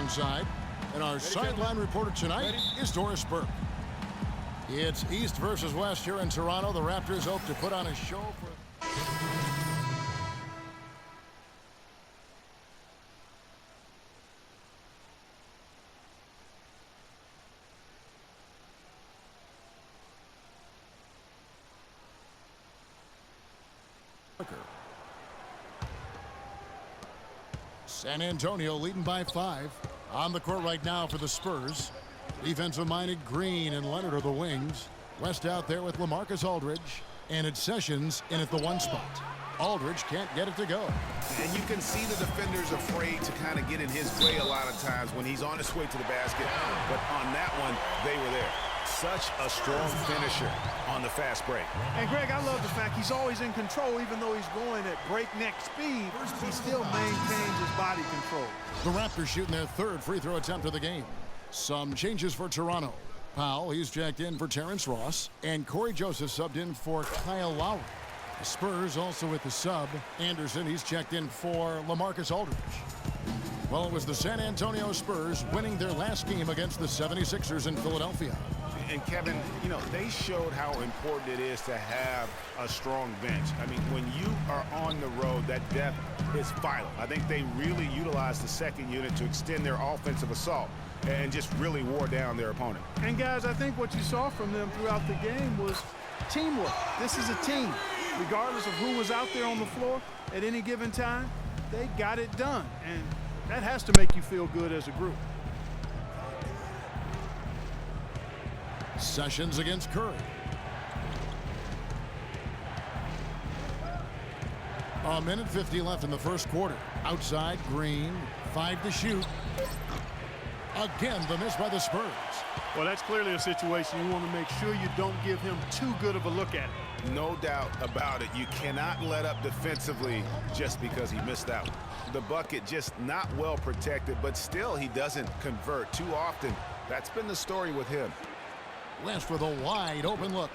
Eastern side. And our sideline reporter tonight is Doris Burke. It's East versus West here in Toronto. The Raptors hope to put on a show for... San Antonio leading by 5. On the court right now for the Spurs. Defensive-minded Green and Leonard are the wings. West out there with LaMarcus Aldridge. And it's Sessions in at the 1 spot. Aldridge can't get it to go. And you can see the defenders afraid to kind of get in his way a lot of times when he's on his way to the basket. But on that one, they were there. Such a strong finisher on the fast break. And Greg, I love the fact he's always in control. Even though he's going at breakneck speed, he still maintains his body control. The Raptors shooting their 3rd free throw attempt of the game. Some changes for Toronto. Powell, he's checked in for Terrence Ross. And Corey Joseph subbed in for Kyle Lowry. The Spurs also with the sub. Anderson, he's checked in for LaMarcus Aldridge. Well, it was the San Antonio Spurs winning their last game against the 76ers in Philadelphia. And Kevin, you know, they showed how important it is to have a strong bench. I mean, when you are on the road, that depth is vital. I think they really utilized the second unit to extend their offensive assault and just really wore down their opponent. And guys, I think what you saw from them throughout the game was teamwork. This is a team. Regardless of who was out there on the floor at any given time, they got it done. And that has to make you feel good as a group. Sessions against Curry. A minute 50 left in the first quarter. Outside, Green, 5 to shoot. Again, the miss by the Spurs. Well, that's clearly a situation you want to make sure you don't give him too good of a look at it. No doubt about it. You cannot let up defensively just because he missed out. The bucket just not well protected, but still he doesn't convert too often. That's been the story with him. West with a wide open look.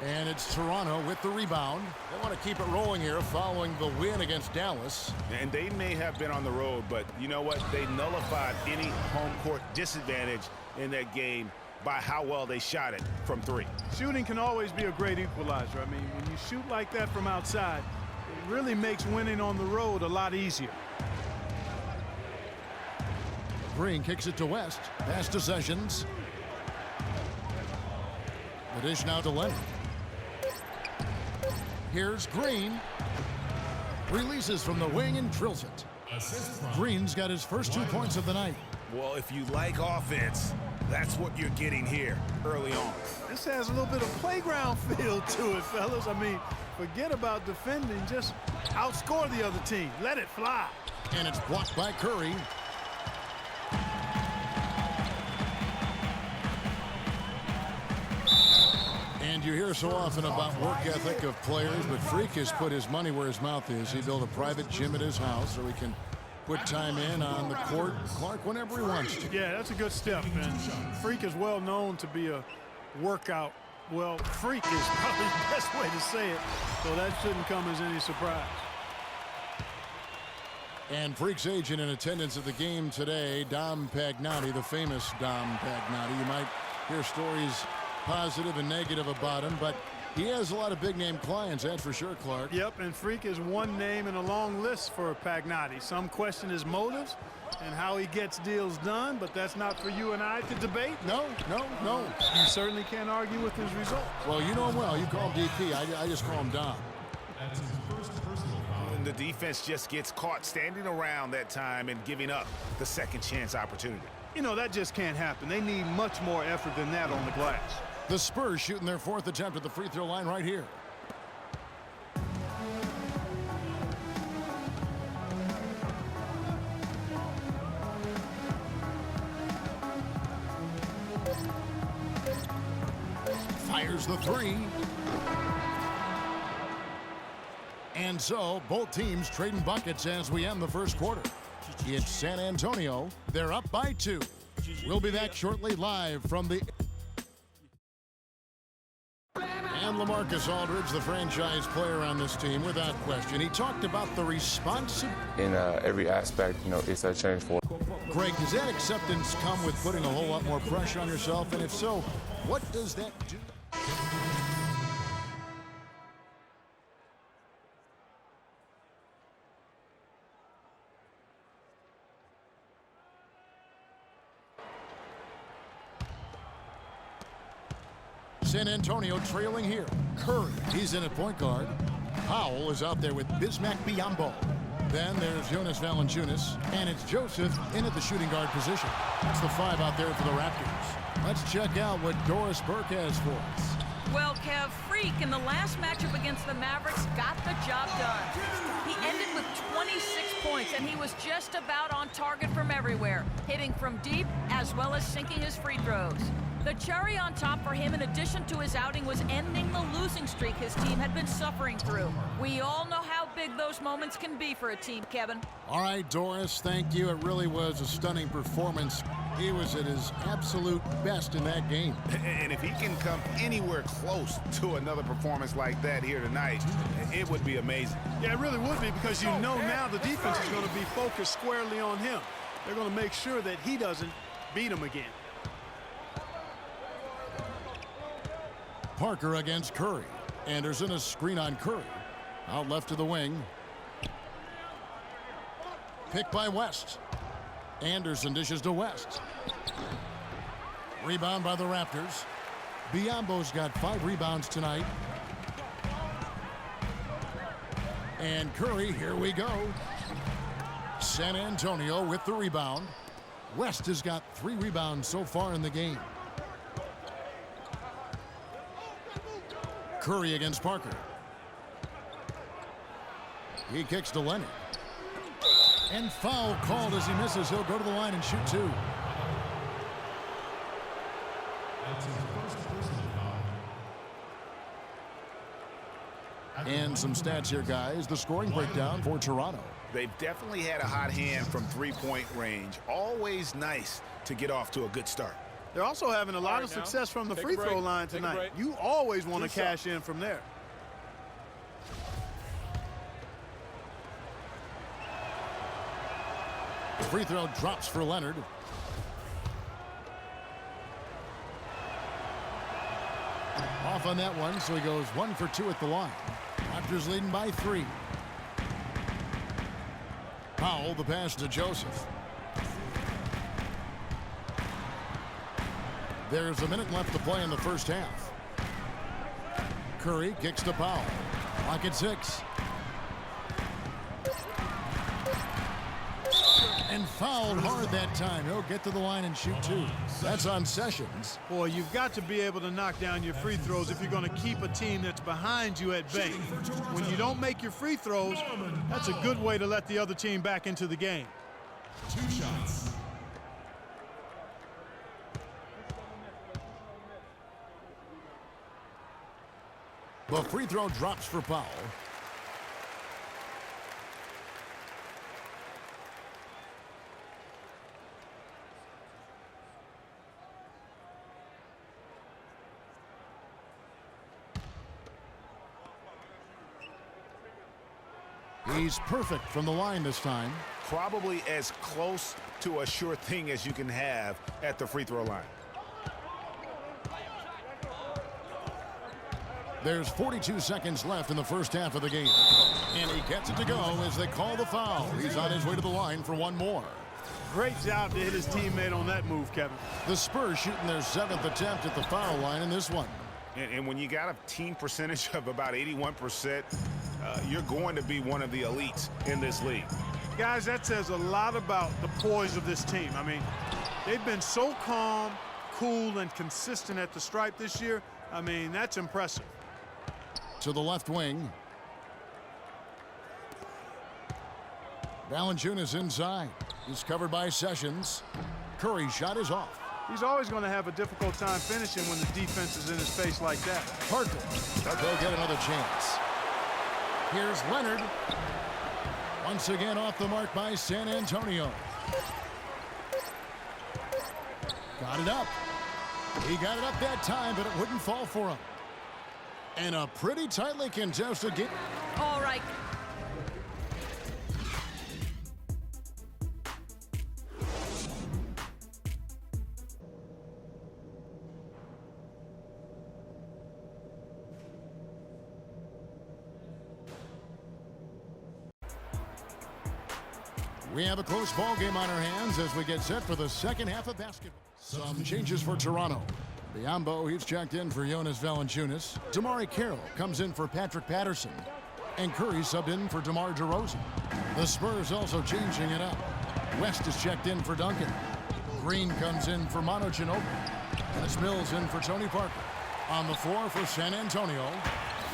And it's Toronto with the rebound. They want to keep it rolling here following the win against Dallas. And they may have been on the road, but you know what? They nullified any home court disadvantage in that game by how well they shot it from 3. Shooting can always be a great equalizer. I mean, when you shoot like that from outside, it really makes winning on the road a lot easier. Green kicks it to West. Pass to Sessions. The dish now to Leonard. Here's Green. Releases from the wing and drills it. Green's got his first 2 points of the night. Well, if you like offense, that's what you're getting here early on. This has a little bit of playground feel to it, fellas. I mean, forget about defending. Just outscore the other team. Let it fly. And it's blocked by Curry. And you hear so often about work ethic of players, but Freak has put his money where his mouth is. He built a private gym at his house so he can put time in on the court, Clark, whenever he wants to. Yeah, that's a good step. And Freak is well known to be a workout. Well, freak is probably the best way to say it, so that shouldn't come as any surprise. And Freak's agent in attendance at the game today, Dom Pagnotti, the famous Dom Pagnotti. You might hear stories positive and negative about him, but he has a lot of big-name clients, that's for sure, Clark. Yep, and Freak is one name in a long list for Pagnotti. Some question his motives and how he gets deals done, but that's not for you and I to debate. No. You certainly can't argue with his results. Well, you know him well. You call him DP. I just call him Dom. That's his first personal foul. And the defense just gets caught standing around that time and giving up the second chance opportunity. You know, that just can't happen. They need much more effort than that on the glass. The Spurs shooting their 4th attempt at the free throw line right here. Fires the 3. And so both teams trading buckets as we end the first quarter. It's San Antonio. They're up by 2. We'll be back shortly live from the And LaMarcus Aldridge, the franchise player on this team, without question. He talked about the responsibility. In every aspect, it's a change for. Greg, does that acceptance come with putting a whole lot more pressure on yourself? And if so, what does that do? San Antonio trailing here. Curry, he's in at point guard. Powell is out there with Bismack Biyombo. Then there's Jonas Valanciunas, and it's Joseph in at the shooting guard position. That's the 5 out there for the Raptors. Let's check out what Doris Burke has for us. Well, Kev, Freak in the last matchup against the Mavericks got the job done. He ended with 26 points, and he was just about on target from everywhere, hitting from deep as well as sinking his free throws. The cherry on top for him, in addition to his outing, was ending the losing streak his team had been suffering through. We all know how big those moments can be for a team, Kevin. All right, Doris, thank you. It really was a stunning performance. He was at his absolute best in that game. And if he can come anywhere close to another performance like that here tonight, it would be amazing. Yeah, it really would be, because you know now the defense is going to be focused squarely on him. They're going to make sure that he doesn't beat him again. Parker against Curry. Anderson a screen on Curry. Out left to the wing. Picked by West. Anderson dishes to West. Rebound by the Raptors. Biyombo's got 5 rebounds tonight. And Curry, here we go. San Antonio with the rebound. West has got 3 rebounds so far in the game. Curry against Parker. He kicks to Leonard. And foul called as he misses. He'll go to the line and shoot 2. That's his first personal foul. And some stats here, guys. The scoring breakdown for Toronto. They've definitely had a hot hand from three-point range. Always nice to get off to a good start. They're also having a lot of success from the free throw line tonight. You always want to cash in from there. The free throw drops for Leonard. Off on that one, so he goes 1 for 2 at the line. Raptors leading by 3. Powell, the pass to Joseph. There's a minute left to play in the first half. Curry kicks to Powell. Clock at 6. And fouled hard that time. He'll get to the line and shoot 2. That's on Sessions. Boy, you've got to be able to knock down your free throws if you're going to keep a team that's behind you at bay. When you don't make your free throws, that's a good way to let the other team back into the game. 2 shots. The free throw drops for Powell. He's perfect from the line this time. Probably as close to a sure thing as you can have at the free throw line. There's 42 seconds left in the first half of the game. And he gets it to go as they call the foul. He's on his way to the line for one more. Great job to hit his teammate on that move, Kevin. The Spurs shooting their 7th attempt at the foul line in this one. And when you got a team percentage of about 81%, you're going to be one of the elites in this league. Guys, that says a lot about the poise of this team. I mean, they've been so calm, cool, and consistent at the stripe this year. I mean, that's impressive. To the left wing. Valanciunas inside. He's covered by Sessions. Curry's shot is off. He's always going to have a difficult time finishing when the defense is in his face like that. Parker, they'll get another chance. Here's Leonard. Once again off the mark by San Antonio. Got it up. He got it up that time, but it wouldn't fall for him. And a pretty tightly contested game. All right. We have a close ball game on our hands as we get set for the second half of basketball. Some changes for Toronto. Biyombo, he's checked in for Jonas Valanciunas. DeMarre Carroll comes in for Patrick Patterson. And Curry subbed in for DeMar DeRozan. The Spurs also changing it up. West is checked in for Duncan. Green comes in for Manu Ginobili. And it's Mills in for Tony Parker. On the floor for San Antonio,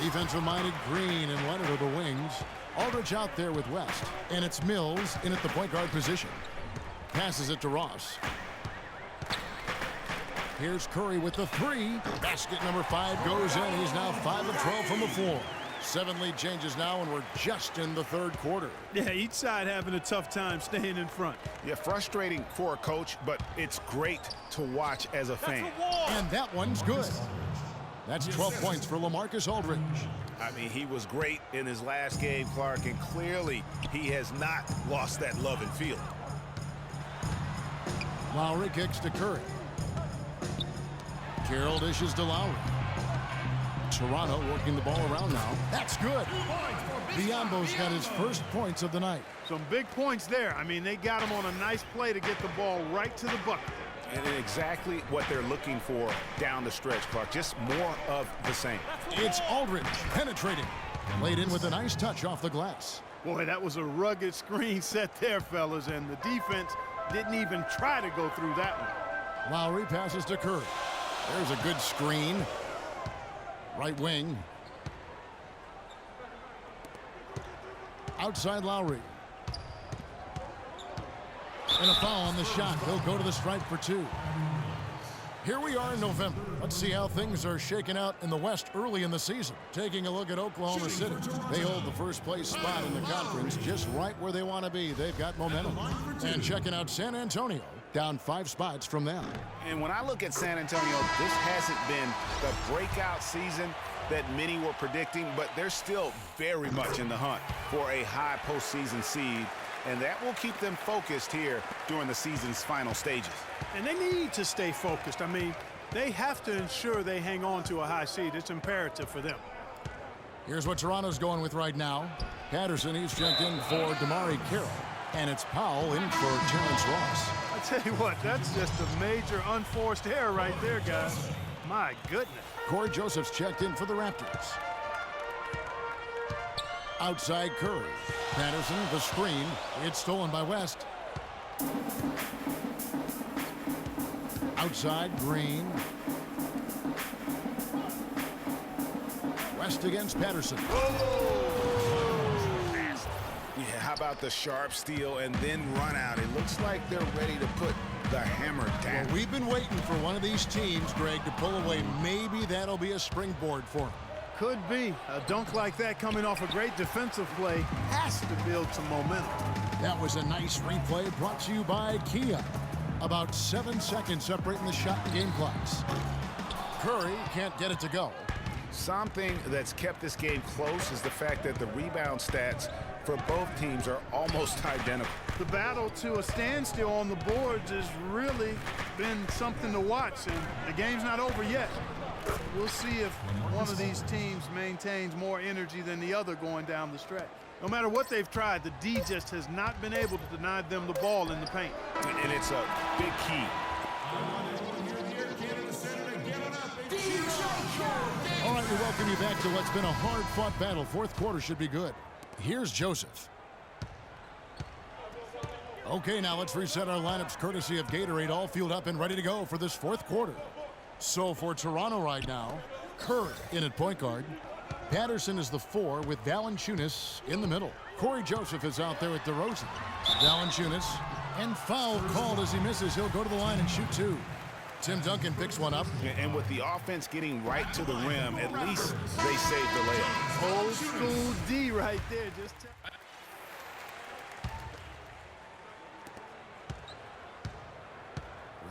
defensive-minded Green and Leonard are the wings. Aldridge out there with West. And it's Mills in at the point guard position. Passes it to Ross. Here's Curry with the three. Basket number 5 goes in. He's now 5 of 12 from the floor. 7 lead changes now, and we're just in the third quarter. Yeah, each side having a tough time staying in front. Yeah, frustrating for a coach, but it's great to watch as a fan. And that one's good. That's 12 points for LaMarcus Aldridge. I mean, he was great in his last game, Clark, and clearly he has not lost that love and feeling. Lowry kicks to Curry. Carroll dishes to Lowry. Toronto working the ball around now. That's good. Biyombo's got his first points of the night. Some big points there. I mean, they got him on a nice play to get the ball right to the bucket. And exactly what they're looking for down the stretch, Clark. Just more of the same. It's Aldridge penetrating. Laid in with a nice touch off the glass. Boy, that was a rugged screen set there, fellas, and the defense didn't even try to go through that one. Lowry passes to Curry. There's a good screen. Right wing. Outside Lowry. And a foul on the shot. He'll go to the stripe for 2. Here we are in November. Let's see how things are shaking out in the West early in the season. Taking a look at Oklahoma City. They hold the first place spot in the conference just right where they want to be. They've got momentum. And checking out San Antonio, down 5 spots from them. And when I look at San Antonio, this hasn't been the breakout season that many were predicting, but they're still very much in the hunt for a high postseason seed. And that will keep them focused here during the season's final stages. And they need to stay focused. I mean, they have to ensure they hang on to a high seed. It's imperative for them. Here's what Toronto's going with right now. Patterson, he's checked in for DeMarre Carroll. And it's Powell in for Terrence Ross. I tell you what, that's just a major unforced error right there, guys. My goodness. Corey Joseph's checked in for the Raptors. Outside Curry. Patterson, the screen. It's stolen by West. Outside Green. West against Patterson. Yeah, how about the sharp steal and then run out? It looks like they're ready to put the hammer down. Well, we've been waiting for one of these teams, Greg, to pull away. Maybe that'll be a springboard for them. Could be. A dunk like that coming off a great defensive play has to build some momentum. That was a nice replay brought to you by Kia. About 7 seconds separating the shot and game clocks. Curry can't get it to go. Something that's kept this game close is the fact that the rebound stats for both teams are almost identical. The battle to a standstill on the boards has really been something to watch, and the game's not over yet. We'll see if one of these teams maintains more energy than the other going down the stretch. No matter what they've tried, the D just has not been able to deny them the ball in the paint. And it's a big key. All right, we welcome you back to what's been a hard-fought battle. Fourth quarter should be good. Here's Joseph. Okay, now let's reset our lineups courtesy of Gatorade, all fueled up and ready to go for this fourth quarter. So for Toronto right now, Curry in at point guard. Patterson is the 4 with Valanciunas in the middle. Corey Joseph is out there with DeRozan. Valanciunas, and foul called as he misses. He'll go to the line and shoot 2. Tim Duncan picks one up. And with the offense getting right to the rim, at least they saved the layup. Old school D right there. Just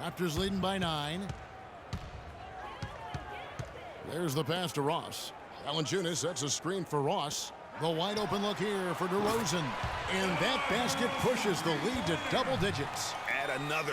Raptors leading by 9. There's the pass to Ross. Valanciunas sets a screen for Ross. The wide open look here for DeRozan. And that basket pushes the lead to double digits. Add another.